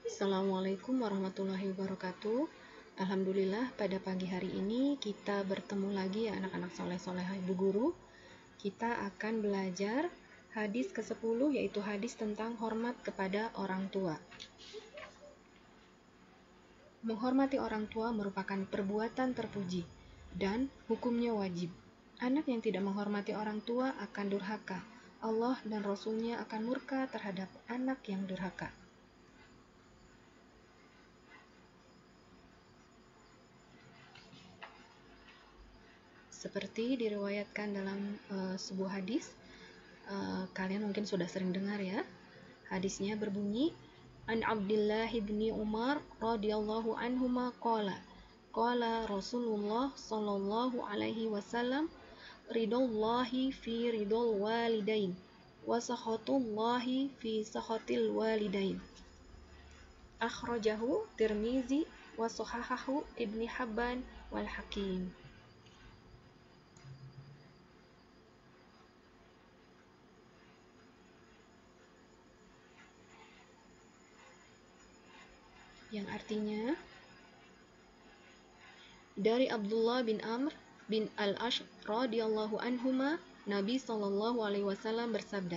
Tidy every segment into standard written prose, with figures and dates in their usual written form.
Assalamualaikum warahmatullahi wabarakatuh. Alhamdulillah pada pagi hari ini kita bertemu lagi ya anak-anak soleh-solehah Ibu Guru. Kita akan belajar hadis ke-10 yaitu hadis tentang hormat kepada orang tua. Menghormati orang tua merupakan perbuatan terpuji dan hukumnya wajib. Anak yang tidak menghormati orang tua akan durhaka. Allah dan Rasul-Nya akan murka terhadap anak yang durhaka. Seperti diriwayatkan dalam sebuah hadis, kalian mungkin sudah sering dengar ya. Hadisnya berbunyi, An Abdullah bin Umar radhiyallahu anhuma qala Rasulullah sallallahu alaihi wasallam ridallahi fi ridal walidain wa sakhatullahi fi sakhatil walidain. Akhrajahu Tirmizi wa sahahahu Ibnu Hibban wal Hakim. Yang artinya, dari Abdullah bin Amr bin Al-Ash radhiyallahu anhuma, Nabi sallallahu alaihi wasallam bersabda,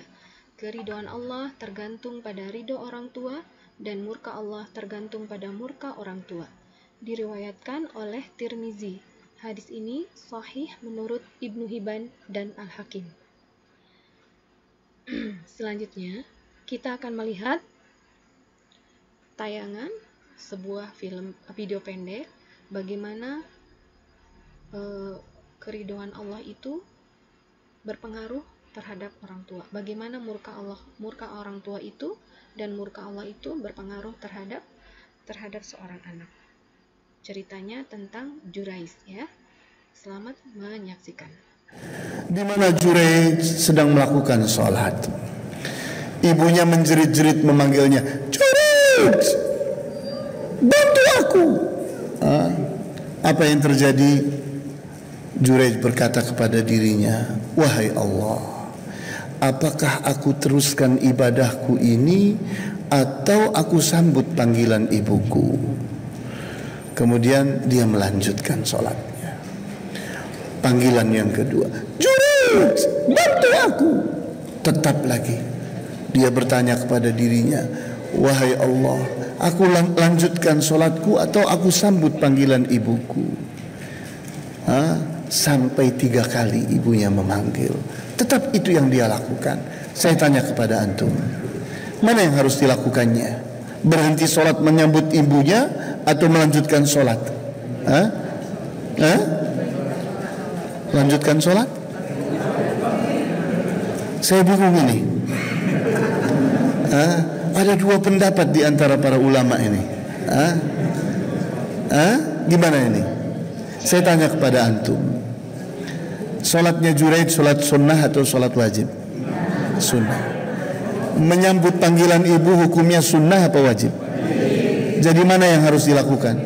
keridhaan Allah tergantung pada ridho orang tua dan murka Allah tergantung pada murka orang tua. Diriwayatkan oleh Tirmizi. Hadis ini sahih menurut Ibnu Hibban dan Al-Hakim. Selanjutnya, kita akan melihat tayangan sebuah video pendek bagaimana keridhaan Allah itu berpengaruh terhadap orang tua. Bagaimana murka orang tua itu dan murka Allah itu berpengaruh terhadap seorang anak. Ceritanya tentang Jurais ya. Selamat menyaksikan. Di mana Jurais sedang melakukan sholat. Ibunya menjerit-jerit memanggilnya, Jurais, bantu aku. Apa yang terjadi? Jurais berkata kepada dirinya, wahai Allah, apakah aku teruskan ibadahku ini atau aku sambut panggilan ibuku? Kemudian dia melanjutkan sholatnya. Panggilan yang kedua, Jurais, bantu aku. Tetap lagi dia bertanya kepada dirinya, wahai Allah, aku lanjutkan sholatku atau aku sambut panggilan ibuku? Sampai 3 kali ibunya memanggil. Tetap itu yang dia lakukan. Saya tanya kepada antum, mana yang harus dilakukannya? Berhenti sholat menyambut ibunya atau melanjutkan sholat? Lanjutkan sholat? Saya bingung ini. Ada 2 pendapat di antara para ulama ini. Gimana ini? Saya tanya kepada antum. Salatnya Jurais salat sunnah atau salat wajib? Sunnah. Menyambut panggilan ibu hukumnya sunnah apa wajib? Jadi mana yang harus dilakukan?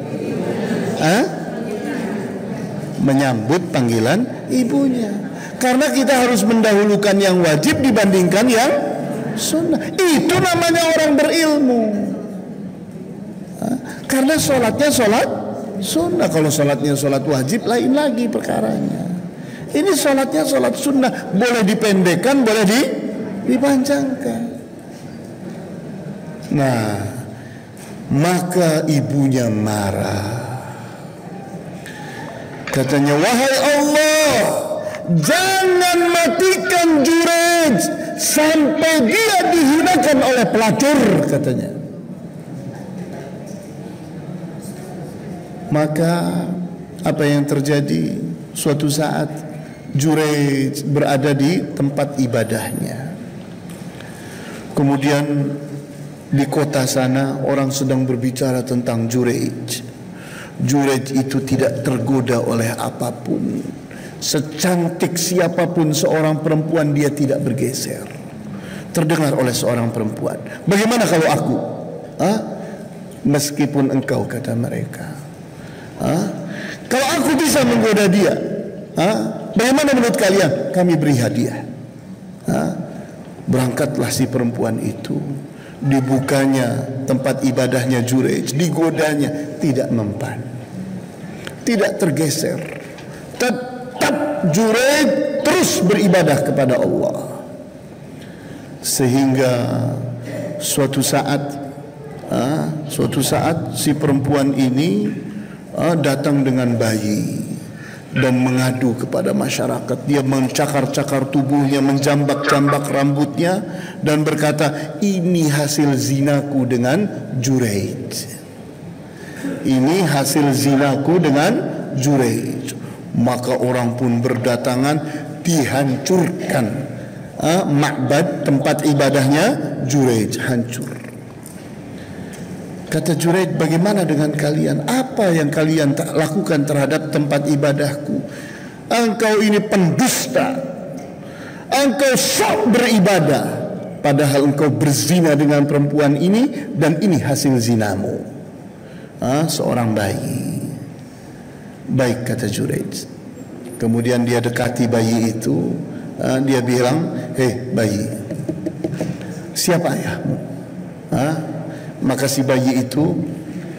Menyambut panggilan ibunya. Karena kita harus mendahulukan yang wajib dibandingkan yang sunnah. Itu namanya orang berilmu. Karena sholatnya sholat sunnah. Kalau sholatnya sholat wajib lain lagi perkaranya. Ini sholatnya sholat sunnah. Boleh dipendekkan, boleh dipanjangkan. Nah, maka ibunya marah. Katanya, wahai Allah, jangan matikan Jurais sampai dia dihinakan oleh pelacur, katanya. Maka apa yang terjadi? Suatu saat Jurais berada di tempat ibadahnya. Kemudian di kota sana orang sedang berbicara tentang Jurais. Jurais itu tidak tergoda oleh apapun. Secantik siapapun seorang perempuan dia tidak bergeser. Terdengar oleh seorang perempuan, bagaimana kalau aku? Meskipun engkau, kata mereka, kalau aku bisa menggoda dia, bagaimana menurut kalian? Kami beri hadiah. Berangkatlah si perempuan itu dibukanya tempat ibadahnya Jurayj, digodanya, tidak mempan, tidak tergeser. Tetap Jurayj terus beribadah kepada Allah. Sehingga suatu saat si perempuan ini datang dengan bayi dan mengadu kepada masyarakat. Dia mencakar-cakar tubuhnya, menjambak-jambak rambutnya dan berkata, ini hasil zinaku dengan Jurayj. Ini hasil zinaku dengan Jurayj. Maka orang pun berdatangan, dihancurkan ma'bad, tempat ibadahnya Jurayj, hancur. Kata Jurayj, bagaimana dengan kalian? Apa yang kalian lakukan terhadap tempat ibadahku? Engkau ini pendusta. Engkau sok beribadah, padahal engkau berzina dengan perempuan ini, dan ini hasil zinamu. Seorang bayi. Baik, kata Jurayj. Kemudian dia dekati bayi itu. Dia bilang, hei bayi, siapa ayahmu? Maka si bayi itu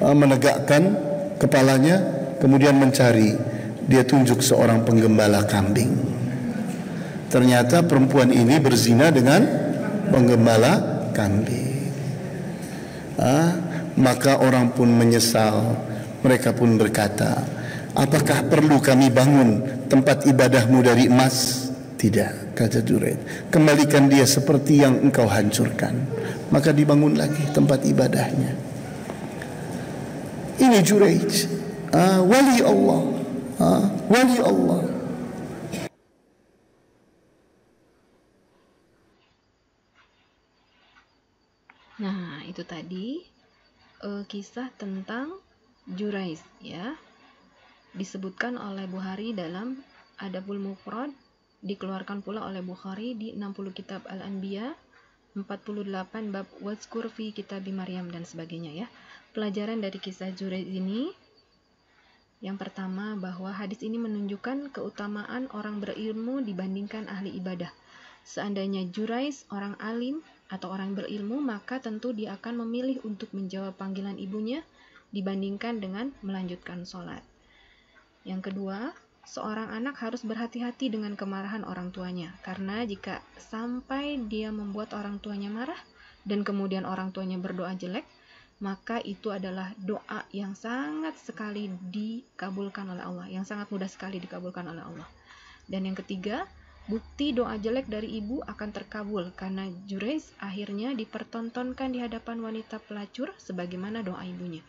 menegakkan kepalanya, kemudian mencari. Dia tunjuk seorang penggembala kambing. Ternyata perempuan ini berzina dengan penggembala kambing. Maka orang pun menyesal. Mereka pun berkata, apakah perlu kami bangun tempat ibadahmu dari emas? Tidak, kata Jurayj. Kembalikan dia seperti yang engkau hancurkan. Maka dibangun lagi tempat ibadahnya. Ini Jurayj, wali Allah, wali Allah. Nah, itu tadi kisah tentang Jurayj, ya. Disebutkan oleh Bukhari dalam Adabul Mufrad, dikeluarkan pula oleh Bukhari di 60 kitab Al-Anbiya, 48 bab wazkur fi kitab Maryam dan sebagainya, ya. Pelajaran dari kisah Jurayj ini, yang pertama, bahwa hadis ini menunjukkan keutamaan orang berilmu dibandingkan ahli ibadah. Seandainya Jurayj orang alim atau orang berilmu, maka tentu dia akan memilih untuk menjawab panggilan ibunya dibandingkan dengan melanjutkan sholat. Yang kedua, seorang anak harus berhati-hati dengan kemarahan orang tuanya, karena jika sampai dia membuat orang tuanya marah dan kemudian orang tuanya berdoa jelek, maka itu adalah doa yang sangat sekali dikabulkan oleh Allah, yang sangat mudah sekali dikabulkan oleh Allah. Dan yang ketiga, bukti doa jelek dari ibu akan terkabul karena Jurayj akhirnya dipertontonkan di hadapan wanita pelacur sebagaimana doa ibunya.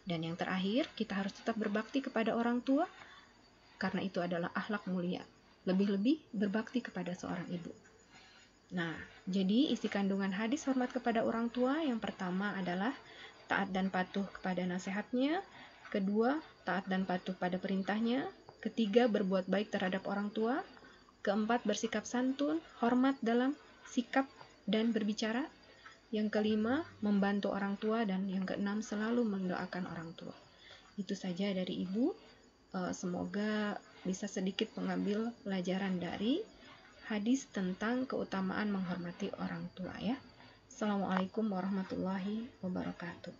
Dan yang terakhir, kita harus tetap berbakti kepada orang tua, karena itu adalah akhlak mulia, lebih-lebih berbakti kepada seorang ibu. Nah, jadi isi kandungan hadis hormat kepada orang tua yang pertama adalah taat dan patuh kepada nasihatnya, kedua, taat dan patuh pada perintahnya, ketiga, berbuat baik terhadap orang tua, keempat, bersikap santun, hormat dalam sikap dan berbicara, yang kelima, membantu orang tua, dan yang keenam, selalu mendoakan orang tua. Itu saja dari Ibu. Semoga bisa sedikit mengambil pelajaran dari hadis tentang keutamaan menghormati orang tua, ya. Assalamualaikum warahmatullahi wabarakatuh.